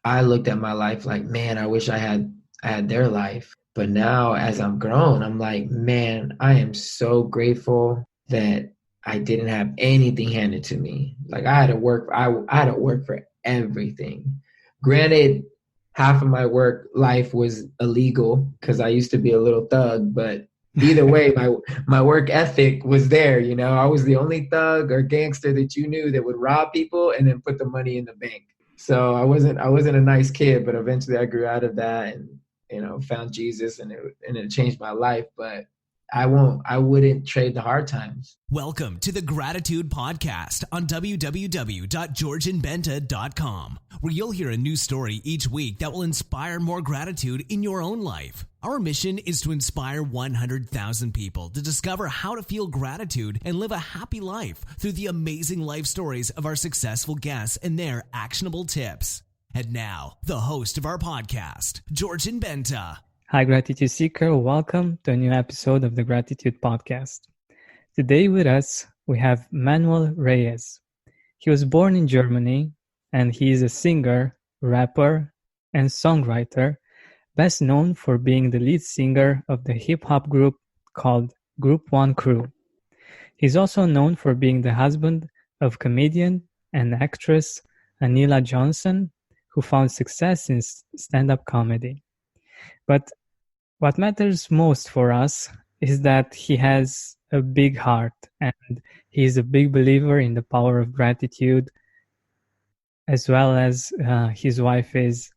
I looked at my life like, man, I wish I had their life. But now as I'm grown, I'm like, man, I am so grateful that I didn't have anything handed to me. Like I had to work for everything. Granted, half of my work life was illegal because I used to be a little thug, but either way, my work ethic was there. I was the only thug or gangster that you knew that would rob people and then put the money in the bank. So I wasn't a nice kid, but eventually I grew out of that and found Jesus, and it changed my life. But I wouldn't trade the hard times. Welcome to the Gratitude Podcast on www.georgianbenta.com, where you'll hear a new story each week that will inspire more gratitude in your own life. Our mission is to inspire 100,000 people to discover how to feel gratitude and live a happy life through the amazing life stories of our successful guests and their actionable tips. And now, the host of our podcast, Georgian Benta. Hi, Gratitude Seeker. Welcome to a new episode of the Gratitude Podcast. Today with us, we have Manwell Reyes. He was born in Germany, and he is a singer, rapper, and songwriter, best known for being the lead singer of the hip-hop group called Group One Crew. He's also known for being the husband of comedian and actress Anielah Johnson, who found success in stand-up comedy. But what matters most for us is that he has a big heart, and he is a big believer in the power of gratitude, as well as his wife is.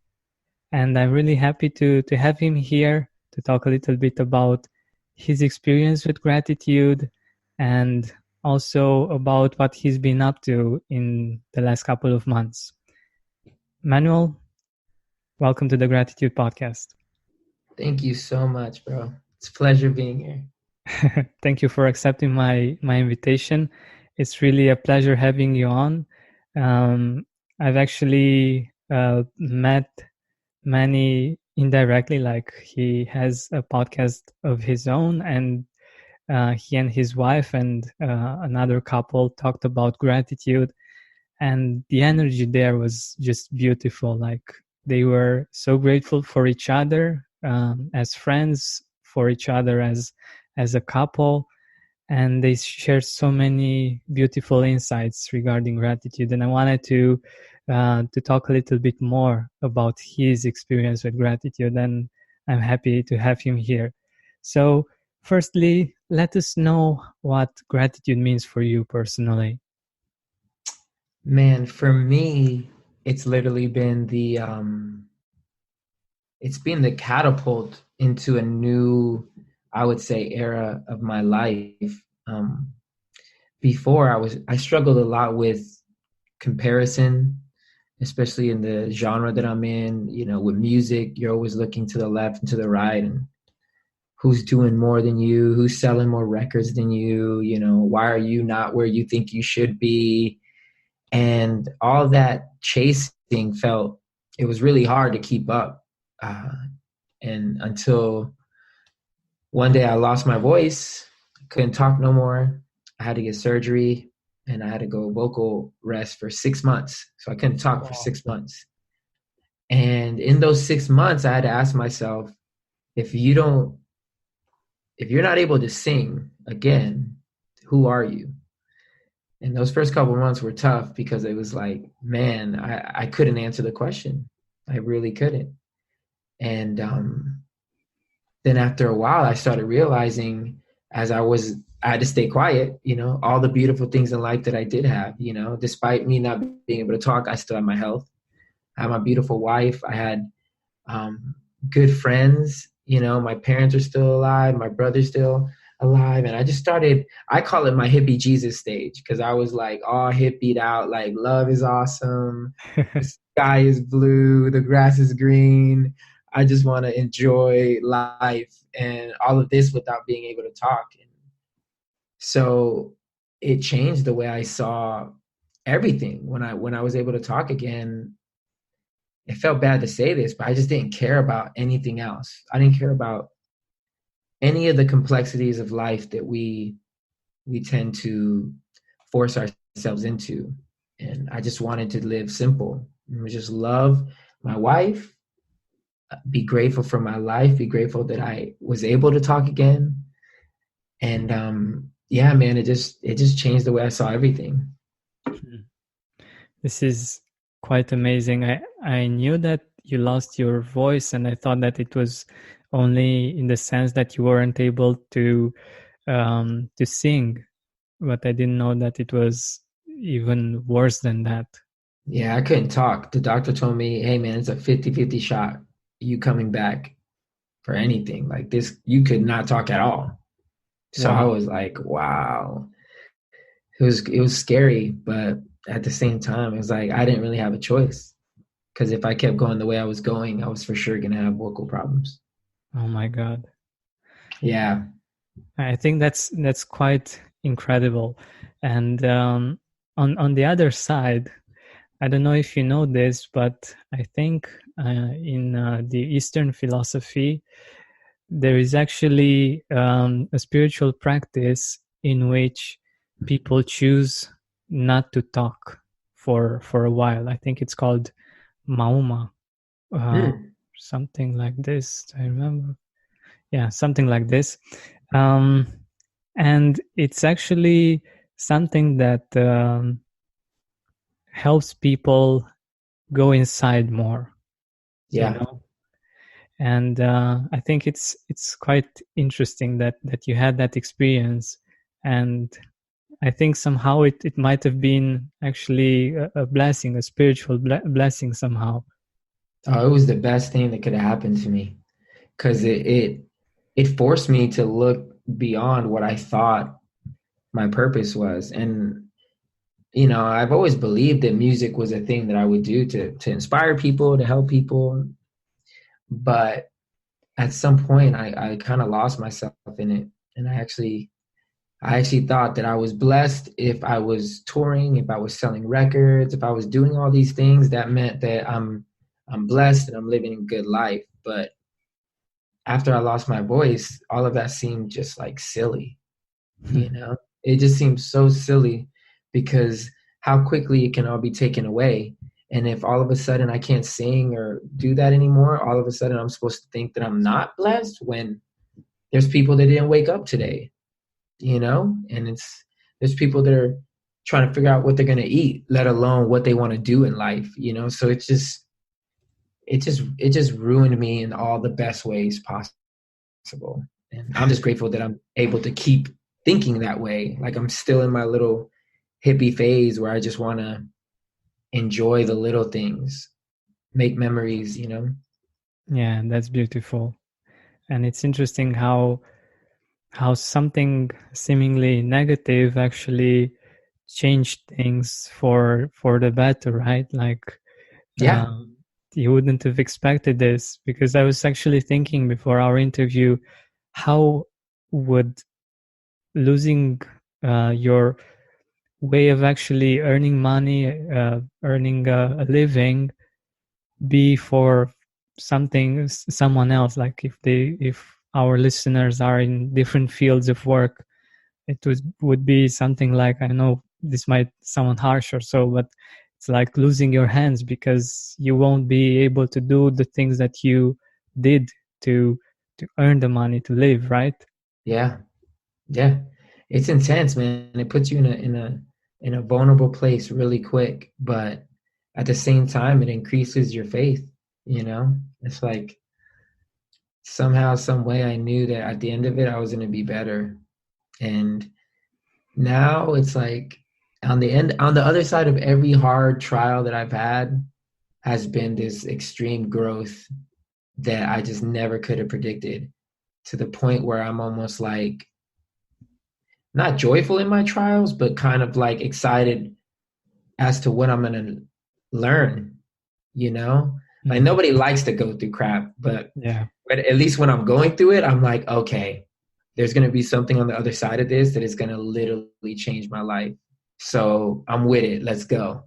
And I'm really happy to have him here to talk a little bit about his experience with gratitude and also about what he's been up to in the last couple of months. Manwell, welcome to the Gratitude Podcast. Thank you so much, bro. It's a pleasure being here. Thank you for accepting my invitation. It's really a pleasure having you on. I've actually met Manny indirectly, like he has a podcast of his own, and he and his wife and another couple talked about gratitude, and the energy there was just beautiful. Like they were so grateful for each other as friends, for each other as a couple, and they shared so many beautiful insights regarding gratitude. And I wanted to talk a little bit more about his experience with gratitude, and I'm happy to have him here. So firstly, let us know what gratitude means for you personally. Man, for me, it's literally been the catapult into a new, I would say, era of my life. Before I struggled a lot with comparison, especially in the genre that I'm in. With music, you're always looking to the left and to the right, and who's doing more than you, who's selling more records than you, why are you not where you think you should be? And all that chasing it was really hard to keep up. And until one day I lost my voice, couldn't talk no more. I had to get surgery, and I had to go vocal rest for 6 months. So I couldn't talk for 6 months. And in those 6 months, I had to ask myself, if you're not able to sing again, who are you? And those first couple of months were tough because it was like, man, I couldn't answer the question. I really couldn't. And then after a while, I started realizing as I had to stay quiet, all the beautiful things in life that I did have, despite me not being able to talk, I still had my health. I had my beautiful wife. I had good friends. My parents are still alive. My brother's still alive. And I call it my hippie Jesus stage, because I was like all hippied out, like love is awesome. The sky is blue. The grass is green. I just want to enjoy life and all of this without being able to talk. And so it changed the way I saw everything. When I was able to talk again, it felt bad to say this, but I just didn't care about anything else. I didn't care about any of the complexities of life that we tend to force ourselves into. And I just wanted to live simple. Just love my wife, be grateful for my life, be grateful that I was able to talk again. And yeah, man, it just changed the way I saw everything. This is quite amazing. I knew that you lost your voice, and I thought that it was only in the sense that you weren't able to sing, but I didn't know that it was even worse than that. Yeah, I couldn't talk. The doctor told me, hey man, it's a 50-50 shot. You coming back for anything. Like this, you could not talk at all. So I Wow. was like, wow. It was scary, but at the same time, it was like I didn't really have a choice. Because if I kept going the way I was going, I was for sure gonna have vocal problems. Oh my God. Yeah. I think that's quite incredible. And on the other side, I don't know if you know this, but I think in the Eastern philosophy, there is actually a spiritual practice in which people choose not to talk for a while. I think it's called Mauma, uh, Mm. something like this. I remember. Yeah, something like this. Um, and it's actually something that helps people go inside more, you Yeah. know. And I think it's quite interesting that you had that experience, and I think somehow it might have been actually a blessing, a spiritual blessing somehow. Oh, it was the best thing that could have happened to me. Because it forced me to look beyond what I thought my purpose was. And I've always believed that music was a thing that I would do to inspire people, to help people. But at some point I kind of lost myself in it. And I actually thought that I was blessed if I was touring, if I was selling records, if I was doing all these things, that meant that I'm blessed and I'm living a good life. But after I lost my voice, all of that seemed just like silly, you know? It just seems so silly because how quickly it can all be taken away. And if all of a sudden I can't sing or do that anymore, all of a sudden I'm supposed to think that I'm not blessed when there's people that didn't wake up today, And there's people that are trying to figure out what they're going to eat, let alone what they want to do in life. So it just ruined me in all the best ways possible. And I'm just grateful that I'm able to keep thinking that way. Like I'm still in my little hippie phase where I just want to enjoy the little things, make memories. Yeah, that's beautiful. And it's interesting how something seemingly negative actually changed things for the better, right? Like Yeah. you wouldn't have expected this, because I was actually thinking before our interview, how would losing your way of actually earning money, earning a living, be for someone else? Like if our listeners are in different fields of work, it would be something like, I know this might sound harsh or so, but it's like losing your hands because you won't be able to do the things that you did to earn the money to live, right? Yeah. Yeah. It's intense, man. It puts you in a vulnerable place really quick, but at the same time it increases your faith. It's like somehow, some way I knew that at the end of it I was going to be better. And now it's like on the other side of every hard trial that I've had has been this extreme growth that I just never could have predicted, to the point where I'm almost like not joyful in my trials, but kind of like excited as to what I'm going to learn. Like Mm. nobody likes to go through crap, but Yeah. at least when I'm going through it, I'm like, okay, there's going to be something on the other side of this that is going to literally change my life. So I'm with it. Let's go.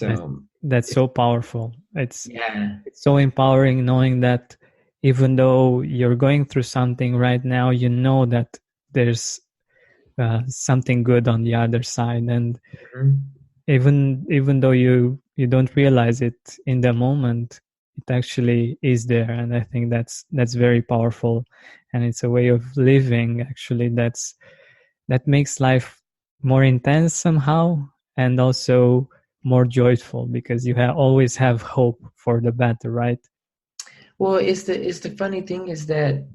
That's, So that's so powerful. yeah, It's so empowering knowing that even though you're going through something right now, you know that there's something good on the other side. And mhm. even though you don't realize it in the moment, it actually is there. And I think that's very powerful, and it's a way of living actually that makes life more intense somehow, and also more joyful, because you always have hope for the better, right? Well, it's the funny thing is that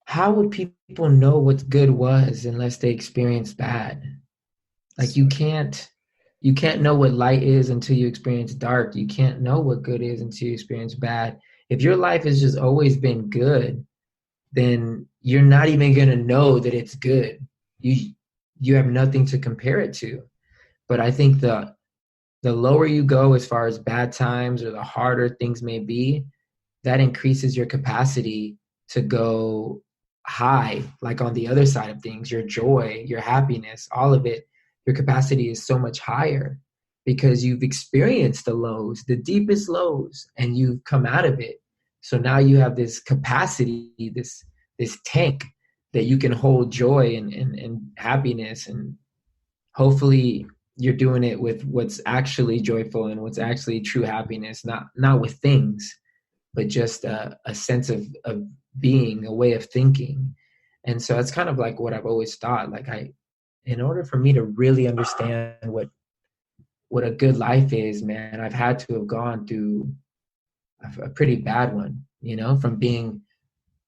how would people know what good was unless they experienced bad? Like you can't know what light is until you experience dark. You can't know what good is until you experience bad. If your life has just always been good, then you're not even going to know that it's good. You have nothing to compare it to. But I think the lower you go as far as bad times or the harder things may be, that increases your capacity to go high, like on the other side of things, your joy, your happiness, all of it, your capacity is so much higher because you've experienced the lows, the deepest lows, and you've come out of it. So now you have this capacity, this tank that you can hold joy and happiness, and hopefully you're doing it with what's actually joyful and what's actually true happiness, not with things, but just a sense of being, a way of thinking. And so it's kind of like what I've always thought. Like in order for me to really understand what a good life is, man, I've had to have gone through a pretty bad one, from being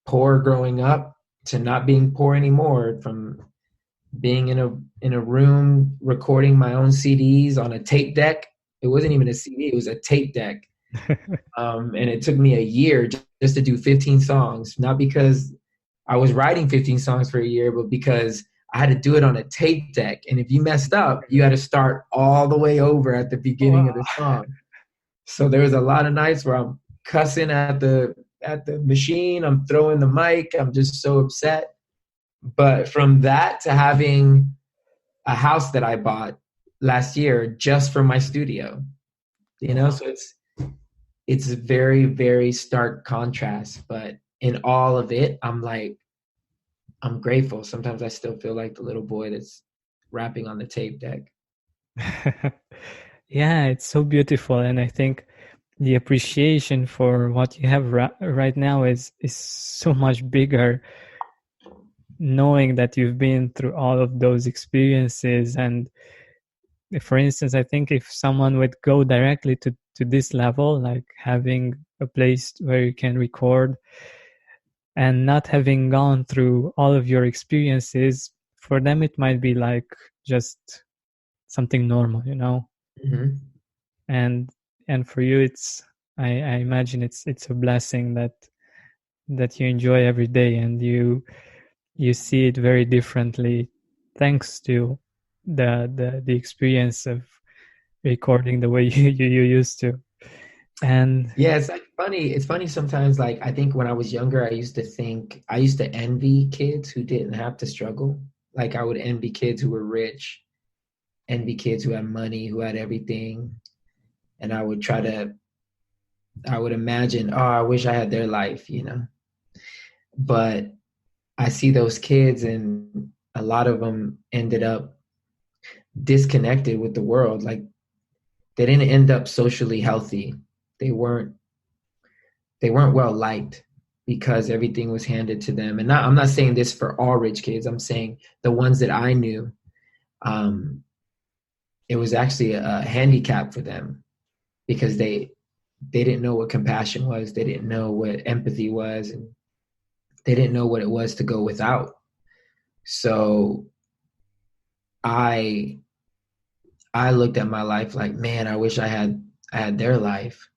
poor growing up to not being poor anymore, from being in a room recording my own CDs on a tape deck. It wasn't even a CD, it was a tape deck. And it took me a year just to do 15 songs, not because I was writing 15 songs for a year, but because I had to do it on a tape deck. And if you messed up, you had to start all the way over at the beginning of the song. So there was a lot of nights where I'm cussing at the machine, I'm throwing the mic, I'm just so upset. But from that to having a house that I bought last year just for my studio, so it's a very, very stark contrast. But in all of it, I'm grateful. Sometimes I still feel like the little boy that's rapping on the tape deck. Yeah, it's so beautiful. And I think the appreciation for what you have right now is so much bigger, knowing that you've been through all of those experiences. And for instance, I think if someone would go directly to this level, like having a place where you can record and not having gone through all of your experiences, for them it might be like just something normal, Mm-hmm. and for you it's I imagine it's a blessing that you enjoy every day, and you see it very differently thanks to the experience of recording the way you used to. And Yeah, it's funny sometimes. Like, I think when I was younger, I used to envy kids who didn't have to struggle. Like, I would envy kids who were rich, envy kids who had money, who had everything. And I would imagine, oh, I wish I had their life, But I see those kids, and a lot of them ended up disconnected with the world. Like, they didn't end up socially healthy. They weren't well liked because everything was handed to them. And I'm not saying this for all rich kids. I'm saying the ones that I knew, it was actually a handicap for them because they didn't know what compassion was. They didn't know what empathy was, and they didn't know what it was to go without. So I looked at my life like, man, I wish I had their life.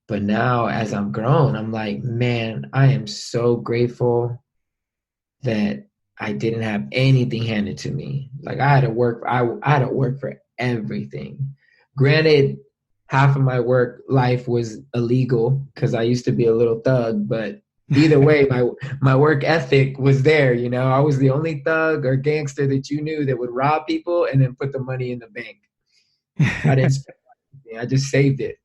But now as I'm grown, I'm like, man, I am so grateful that I didn't have anything handed to me. Like, I had to work for everything. Granted, half of my work life was illegal because I used to be a little thug, but either way, my work ethic was there. I was the only thug or gangster that you knew that would rob people and then put the money in the bank. I didn't spend anything. I just saved it.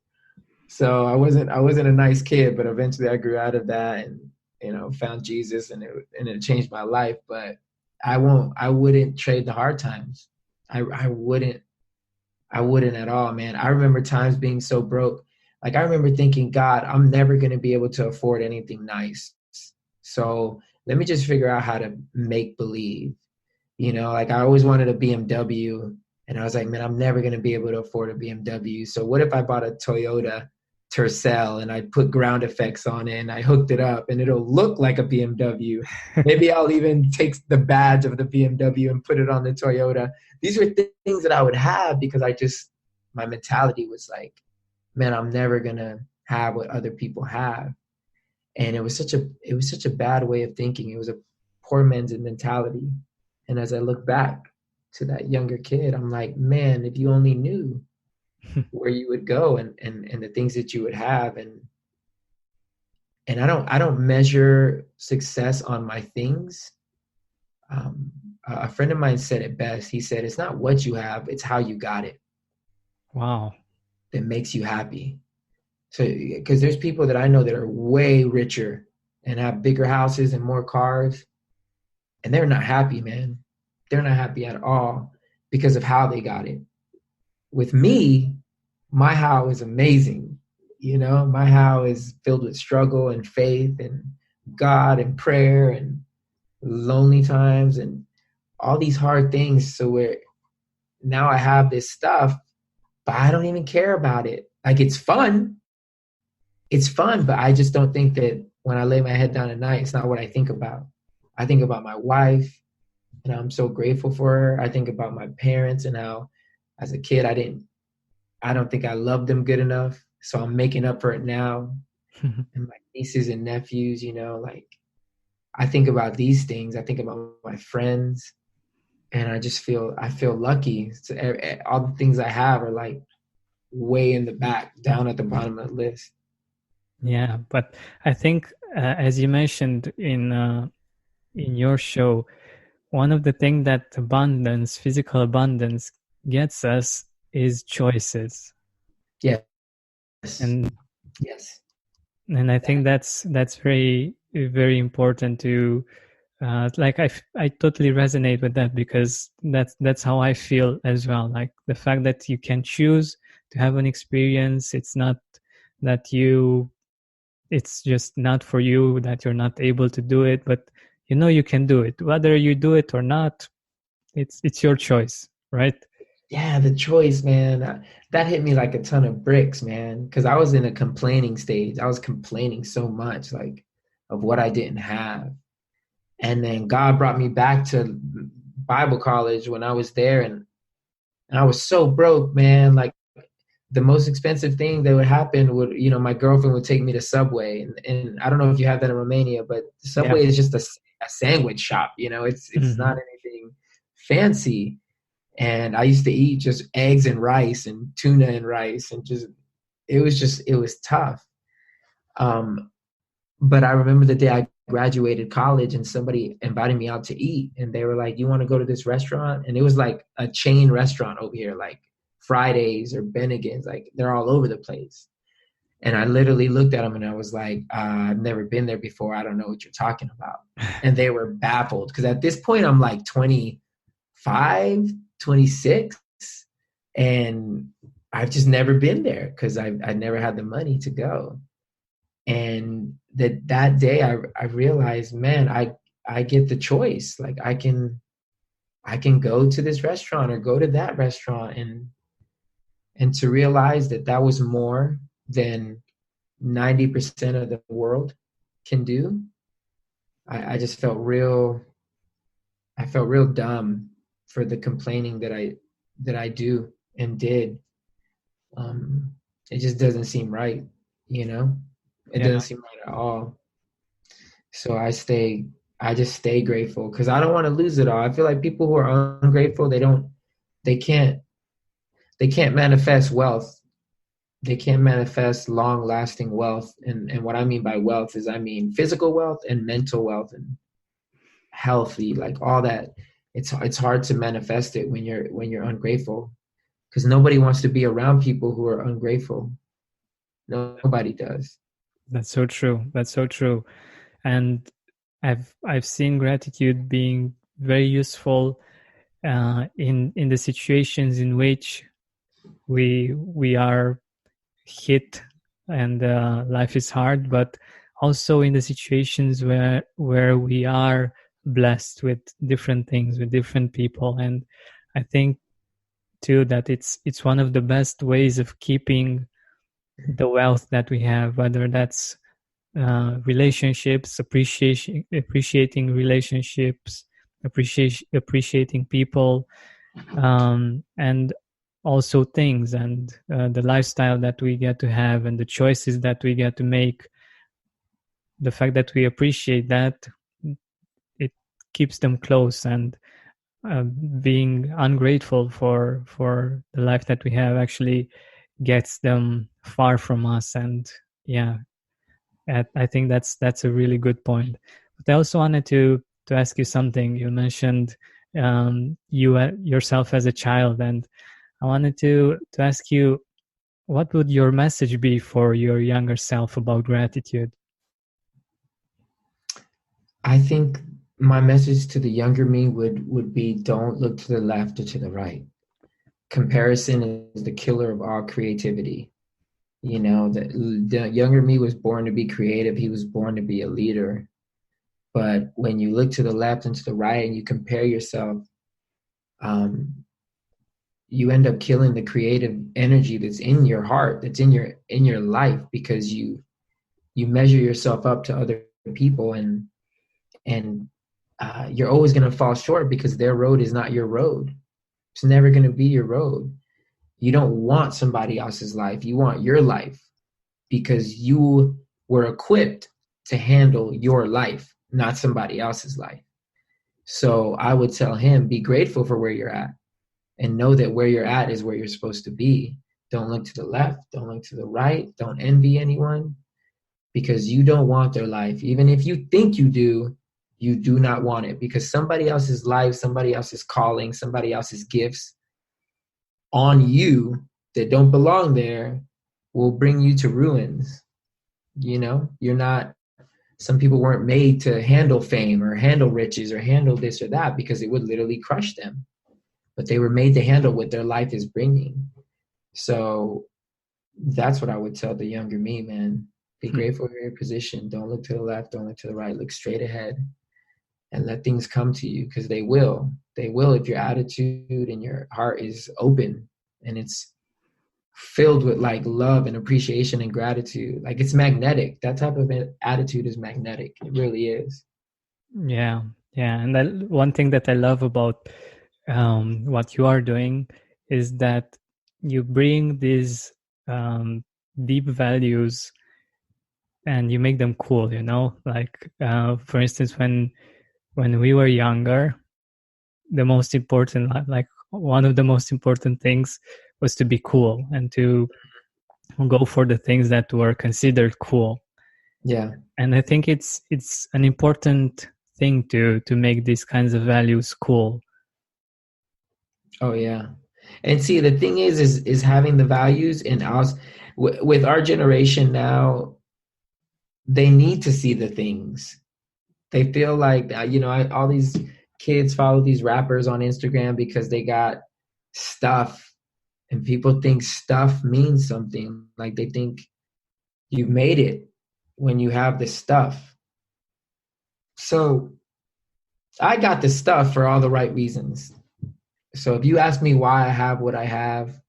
So I wasn't a nice kid, but eventually I grew out of that and found Jesus, and it changed my life. But I wouldn't trade the hard times. I wouldn't I wouldn't at all, man. I remember times being so broke. Like I remember thinking, God, I'm never going to be able to afford anything nice. So let me just figure out how to make believe. Like I always wanted a BMW, and I was like, man, I'm never going to be able to afford a BMW. So what if I bought a Toyota Tercel and I put ground effects on it and I hooked it up and it'll look like a BMW. Maybe I'll even take the badge of the BMW and put it on the Toyota. These were things that I would have because my mentality was like, man, I'm never going to have what other people have. And it was such a bad way of thinking. It was a poor man's mentality. And as I look back to that younger kid, I'm like, man, if you only knew where you would go and the things that you would have. And I don't measure success on my things. A friend of mine said it best. He said, it's not what you have, it's how you got it. Wow. That makes you happy. So, because there's people that I know that are way richer and have bigger houses and more cars, and they're not happy, man. They're not happy at all because of how they got it. With me, my how is amazing. My how is filled with struggle and faith and God and prayer and lonely times and all these hard things. So where now I have this stuff, but I don't even care about it. Like it's fun, but I just don't think that when I lay my head down at night, it's not what I think about. I think about my wife, and I'm so grateful for her. I think about my parents and how as a kid, I don't think I loved them good enough. So I'm making up for it now. And my nieces and nephews, like I think about these things. I think about my friends, and I feel lucky. So all the things I have are like way in the back, down at the bottom of the list. Yeah, but I think as you mentioned in your show, one of the things that physical abundance gets us is choices. Yes. And yes. And I think that's very, very important to like I totally resonate with that because that's how I feel as well. Like the fact that you can choose to have an experience, it's not that it's just not for you, that you're not able to do it, but you can do it. Whether you do it or not, it's your choice, right? Yeah, the choice, man. That hit me like a ton of bricks, man. Because I was in a complaining stage. I was complaining so much, like, of what I didn't have. And then God brought me back to Bible college when I was there, and I was so broke, man. Like, the most expensive thing that would happen would, my girlfriend would take me to Subway. And I don't know if you have that in Romania, but Subway is just a sandwich shop. It's not anything fancy. And I used to eat just eggs and rice and tuna and rice and it was tough. But I remember the day I graduated college and somebody invited me out to eat and they were like, you want to go to this restaurant? And it was like a chain restaurant over here, like Fridays or Bennigan's, like they're all over the place. And I literally looked at them and I was like, I've never been there before. I don't know what you're talking about. And they were baffled because at this point I'm like 25, 26, and I've just never been there because I never had the money to go. And that day I realized, man, I get the choice. Like I can go to this restaurant or go to that restaurant, and to realize that was more than 90% of the world can do. I just felt real dumb for the complaining that I do and did. It just doesn't seem right, It doesn't seem right at all. So I just stay grateful because I don't want to lose it all. I feel like people who are ungrateful, they can't manifest wealth. They can't manifest long lasting wealth. And what I mean by wealth is I mean physical wealth and mental wealth and healthy, like all that. It's hard to manifest it when you're ungrateful because nobody wants to be around people who are ungrateful. Nobody does. That's so true. That's so true. And I've seen gratitude being very useful in the situations in which we are hit and life is hard, but also in the situations where we are blessed with different things, with different people. And I think too that it's one of the best ways of keeping the wealth that we have, whether that's relationships, appreciating relationships, appreciating people, and also things, and the lifestyle that we get to have and the choices that we get to make. The fact that we appreciate that, it keeps them close, and being ungrateful for the life that we have actually gets them far from us. And yeah, I think that's a really good point. But I also wanted to ask you something. You mentioned you yourself as a child, and I wanted to ask you, what would your message be for your younger self about gratitude? I think my message to the younger me would be, don't look to the left or to the right. Comparison is the killer of all creativity. You know, the younger me was born to be creative. He was born to be a leader. But when you look to the left and to the right and you compare yourself, you end up killing the creative energy that's in your heart, that's in your life, because you measure yourself up to other people, and you're always going to fall short because their road is not your road. It's never going to be your road. You don't want somebody else's life. You want your life, because you were equipped to handle your life, not somebody else's life. So I would tell him, be grateful for where you're at, and know that where you're at is where you're supposed to be. Don't look to the left. Don't look to the right. Don't envy anyone, because you don't want their life. Even if you think you do not want it, because somebody else's life, somebody else's calling, somebody else's gifts on you that don't belong there will bring you to ruins. You know, some people weren't made to handle fame or handle riches or handle this or that, because it would literally crush them. But they were made to handle what their life is bringing. So that's what I would tell the younger me, man. Be grateful for your position. Don't look to the left. Don't look to the right. Look straight ahead and let things come to you, because they will. They will if your attitude and your heart is open and it's filled with like love and appreciation and gratitude. Like, it's magnetic. That type of attitude is magnetic. It really is. Yeah, yeah. And one thing that I love about what you are doing is that you bring these deep values and you make them cool, you know? Like, for instance, when we were younger, the most important, like one of the most important things was to be cool and to go for the things that were considered cool. Yeah. And I think it's an important thing to make these kinds of values cool. Oh yeah. And see, the thing is having the values in us, with our generation now, they need to see the things. They feel like, all these kids follow these rappers on Instagram because they got stuff, and people think stuff means something. Like, they think you've made it when you have the stuff. So I got the stuff for all the right reasons. So if you ask me why I have what I have,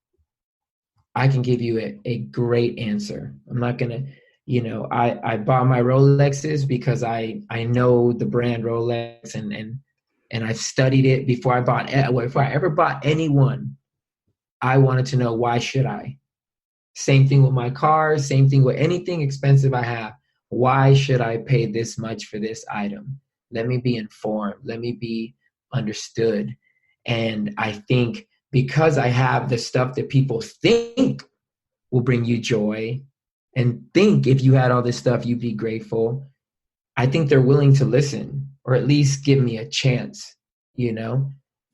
I can give you a great answer. I'm not going to, I bought my Rolexes because I know the brand Rolex, and I've studied it before I ever bought anyone. I wanted to know, why should I? Same thing with my cars, same thing with anything expensive I have. Why should I pay this much for this item? Let me be informed. Let me be understood. And I think because I have the stuff that people think will bring you joy, and think if you had all this stuff, you'd be grateful, I think they're willing to listen, or at least give me a chance,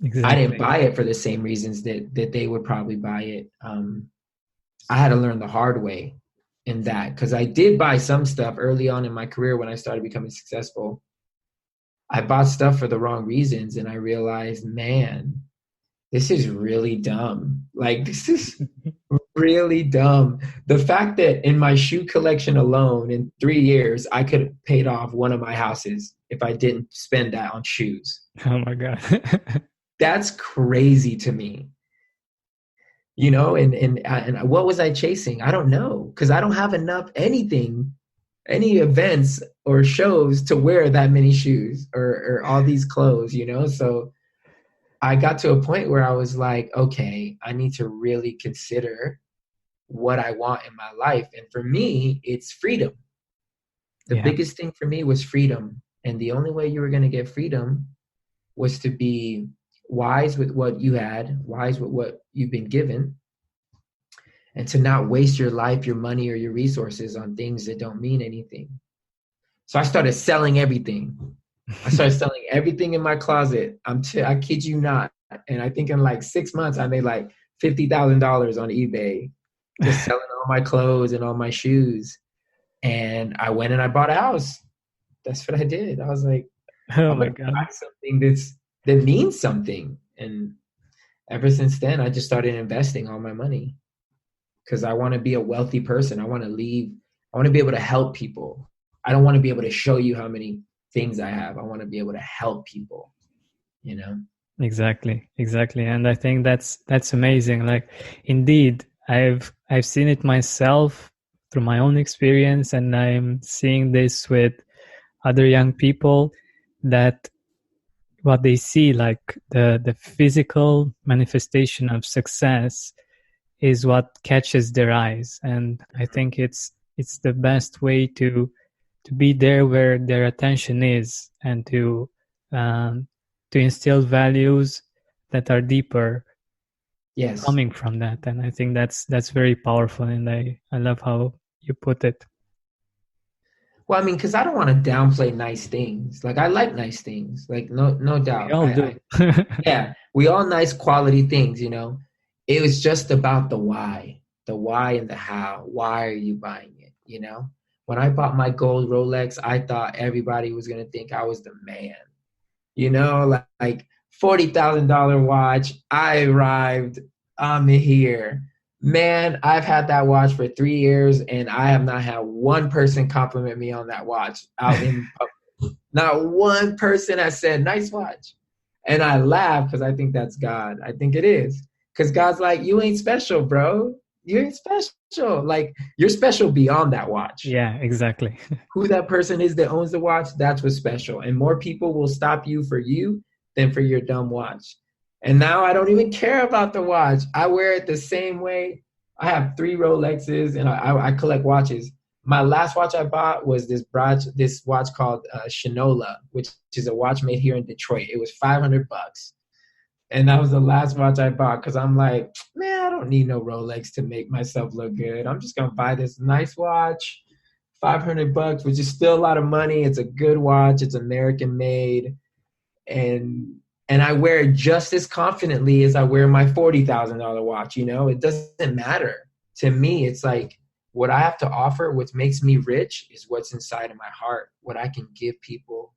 Exactly. I didn't buy it for the same reasons that they would probably buy it. I had to learn the hard way in that, because I did buy some stuff early on in my career when I started becoming successful. I bought stuff for the wrong reasons, and I realized, man, this is really dumb. Like, this is really dumb. The fact that in my shoe collection alone, in 3 years, I could have paid off one of my houses if I didn't spend that on shoes. Oh my God. That's crazy to me. You know, and what was I chasing? I don't know, because I don't have enough anything, any events or shows to wear that many shoes or all these clothes, you know? So I got to a point where I was like, okay, I need to really consider what I want in my life. And for me, it's freedom. The Yeah, biggest thing for me was freedom. And the only way you were going to get freedom was to be wise with what you had, wise with what you've been given, and to not waste your life, your money, or your resources on things that don't mean anything. So I started selling everything. I started selling everything in my closet. I kid you not. And I think in like 6 months, I made like $50,000 on eBay, just selling all my clothes and all my shoes. And I went and I bought a house. That's what I did. I was like, oh I'm my gonna God. buy something that means something. And ever since then, I just started investing all my money because I want to be a wealthy person. I want to leave. I want to be able to help people. I don't want to be able to show you how many things I have. I want to be able to help people, you know? Exactly. And I think that's amazing. Like, indeed, I've seen it myself through my own experience, and I'm seeing this with other young people, that what they see, like the physical manifestation of success, is what catches their eyes. And I think it's the best way to be there where their attention is, and um, to instill values that are deeper Yes. coming from that. And I think that's very powerful, and I love how you put it. Well, I mean, because I don't want to downplay nice things. Like I like nice things. Like no We doubt. all do. Yeah, we all nice quality things, you know. It was just about the why and the how. Why are you buying it? You know, when I bought my gold Rolex, I thought everybody was gonna think I was the man. You know, like $40,000 watch. I arrived. I'm here. Man, I've had that watch for 3 years, and I have not had one person compliment me on that watch out in public. Not one person has said, nice watch. And I laugh because I think that's God. I think it is. Because God's like, you ain't special, bro. You ain't special. Like, you're special beyond that watch. Yeah, exactly. Who that person is that owns the watch, that's what's special. And more people will stop you than for your dumb watch. And now I don't even care about the watch. I wear it the same way. I have 3 Rolexes, and I collect watches. My last watch I bought was this watch called Shinola, which is a watch made here in Detroit. It was $500. And that was the last watch I bought because I'm like, man, I don't need no Rolex to make myself look good. I'm just going to buy this nice watch, $500, which is still a lot of money. It's a good watch. It's American made. And I wear it just as confidently as I wear my $40,000 watch. You know, it doesn't matter. To me, it's like what I have to offer, what makes me rich is what's inside of my heart, what I can give people,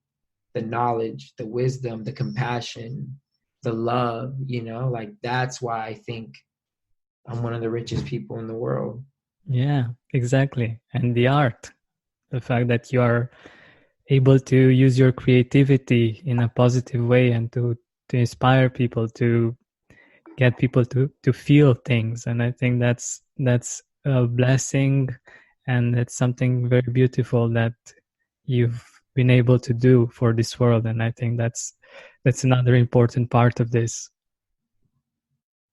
the knowledge, the wisdom, the compassion, the love, you know, like that's why I think I'm one of the richest people in the world. Yeah, exactly. And the art, the fact that you are able to use your creativity in a positive way, and to inspire people, to get people to feel things. And I think that's a blessing, and it's something very beautiful that you've been able to do for this world. And I think that's another important part of this.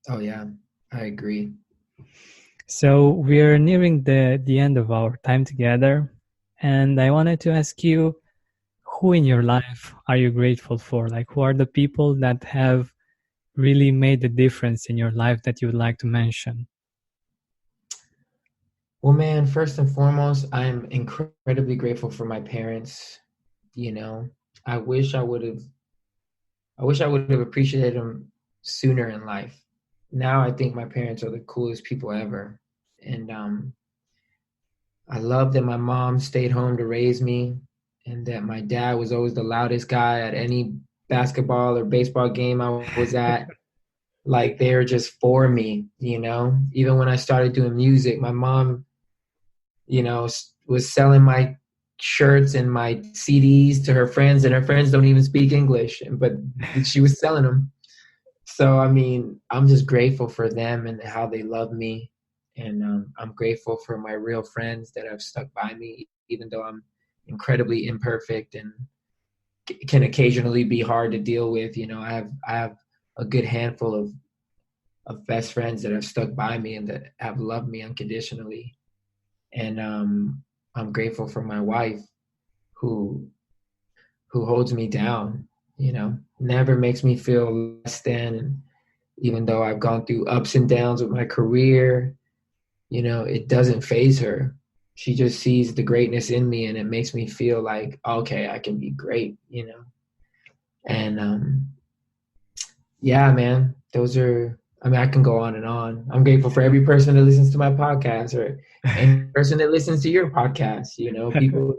Oh yeah, I agree. So we're nearing the end of our time together, and I wanted to ask you, who in your life are you grateful for? Like, who are the people that have really made a difference in your life that you would like to mention? Well, man, first and foremost, I'm incredibly grateful for my parents. You know, I wish I would have appreciated them sooner in life. Now I think my parents are the coolest people ever. And I love that my mom stayed home to raise me, and that my dad was always the loudest guy at any basketball or baseball game I was at. like they're just for me, Even when I started doing music, my mom, was selling my shirts and my CDs to her friends, and her friends don't even speak English, but she was selling them. So, I mean, I'm just grateful for them and how they love me. And I'm grateful for my real friends that have stuck by me, even though I'm incredibly imperfect and can occasionally be hard to deal with. I have a good handful of best friends that have stuck by me and that have loved me unconditionally. And I'm grateful for my wife who holds me down, never makes me feel less than. And even though I've gone through ups and downs with my career, it doesn't faze her. She just sees the greatness in me, and it makes me feel like, okay, I can be great, And yeah, man, I can go on and on. I'm grateful for every person that listens to my podcast, or any person that listens to your podcast. People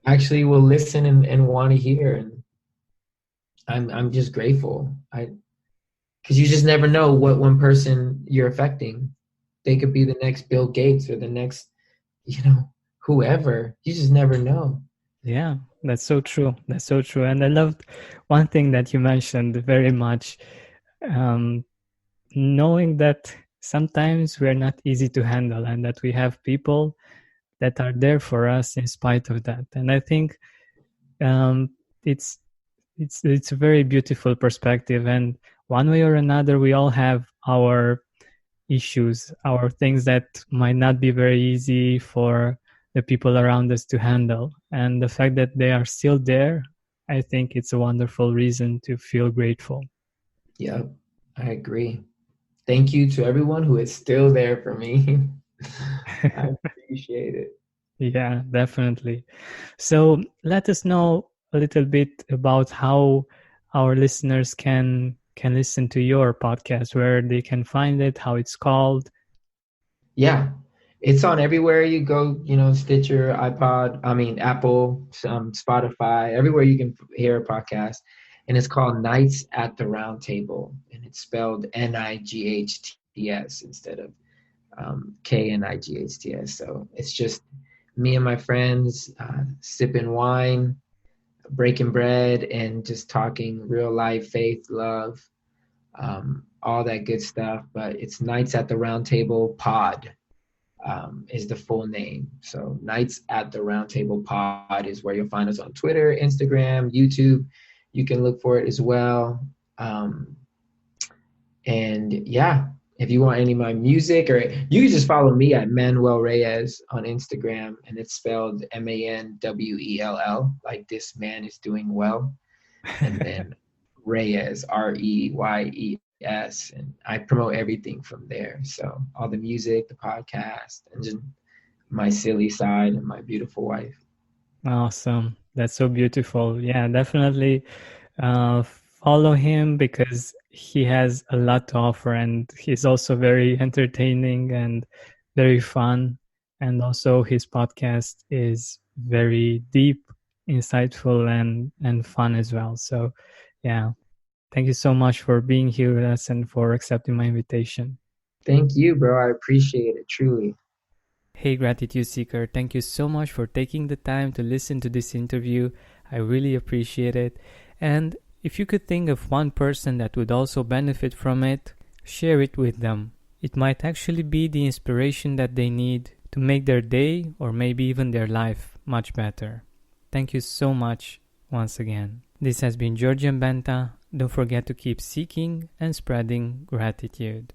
actually will listen and want to hear, and I'm just grateful. Because you just never know what one person you're affecting. They could be the next Bill Gates or the next, whoever. You just never know. Yeah, that's so true. That's so true. And I loved one thing that you mentioned very much, knowing that sometimes we're not easy to handle and that we have people that are there for us in spite of that. And I think it's a very beautiful perspective. And one way or another, we all have our issues, our things that might not be very easy for the people around us to handle. And the fact that they are still there, I think it's a wonderful reason to feel grateful. Yeah, I agree. Thank you to everyone who is still there for me. I appreciate it. Yeah, definitely. So let us know a little bit about how our listeners can listen to your podcast, where they can find it, how it's called. Yeah, it's on everywhere you go, Stitcher, Apple, Spotify, everywhere you can hear a podcast. And it's called Nights at the Round Table, and it's spelled Nights instead of Knights. So it's just me and my friends sipping wine, breaking bread, and just talking real life, faith, love, all that good stuff. But it's Nights at the Round Table Pod is the full name. So Nights at the Round Table Pod is where you'll find us on Twitter, Instagram, YouTube. You can look for it as well. And yeah, if you want any of my music, or you can just follow me at Manwell Reyes on Instagram, and it's spelled Manwell, like this man is doing well. And then Reyes, Reyes, and I promote everything from there. So all the music, the podcast, and just my silly side and my beautiful wife. Awesome. That's so beautiful. Yeah, definitely follow him because he has a lot to offer, and he's also very entertaining and very fun. And also his podcast is very deep, insightful, and fun as well. So yeah, thank you so much for being here with us and for accepting my invitation. Thank you, bro. I appreciate it, truly. Hey, Gratitude Seeker, thank you so much for taking the time to listen to this interview. I really appreciate it. And if you could think of one person that would also benefit from it, share it with them. It might actually be the inspiration that they need to make their day or maybe even their life much better. Thank you so much once again. This has been Georgian Benta. Don't forget to keep seeking and spreading gratitude.